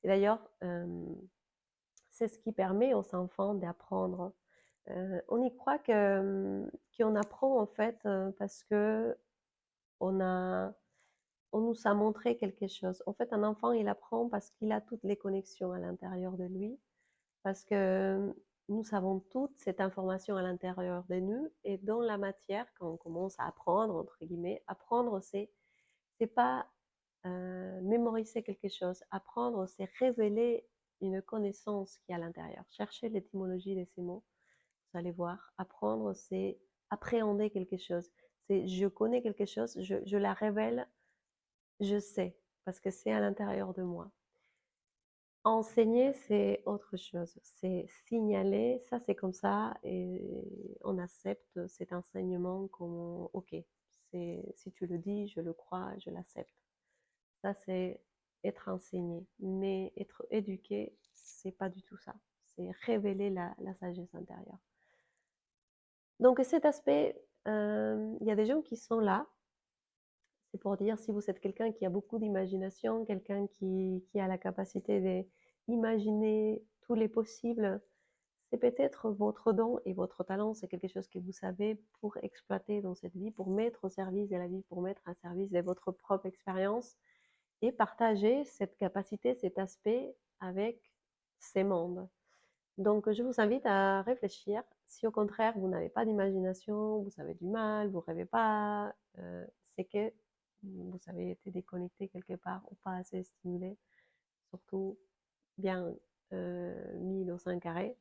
d'ailleurs, c'est ce qui permet aux enfants d'apprendre. On y croit qu'on apprend en fait parce que on a, on nous a montré quelque chose. En fait, un enfant, il apprend parce qu'il a toutes les connexions à l'intérieur de lui, parce que nous avons toute cette information à l'intérieur de nous, et dans la matière, quand on commence à apprendre, entre guillemets, apprendre, c'est pas mémoriser quelque chose. Apprendre, c'est révéler une connaissance qui est à l'intérieur. Cherchez l'étymologie de ces mots, vous allez voir. Apprendre, c'est appréhender quelque chose. C'est je connais quelque chose, je la révèle, je sais, parce que c'est à l'intérieur de moi. Enseigner, c'est autre chose. C'est signaler, ça c'est comme ça, et on accepte cet enseignement comme ok. Si tu le dis, je le crois, je l'accepte. Ça, c'est être enseigné. Mais être éduqué, c'est pas du tout ça. C'est révéler la sagesse intérieure. Donc cet aspect, il y a des gens qui sont là. C'est pour dire si vous êtes quelqu'un qui a beaucoup d'imagination, quelqu'un qui a la capacité d'imaginer tous les possibles, c'est peut-être votre don et votre talent, c'est quelque chose que vous savez pour exploiter dans cette vie, pour mettre au service de la vie, pour mettre au service de votre propre expérience et partager cette capacité, cet aspect avec ces mondes. Donc, je vous invite à réfléchir. Si au contraire, vous n'avez pas d'imagination, vous avez du mal, vous ne rêvez pas, c'est que vous avez été déconnecté quelque part ou pas assez stimulé, surtout bien mis dans un carré.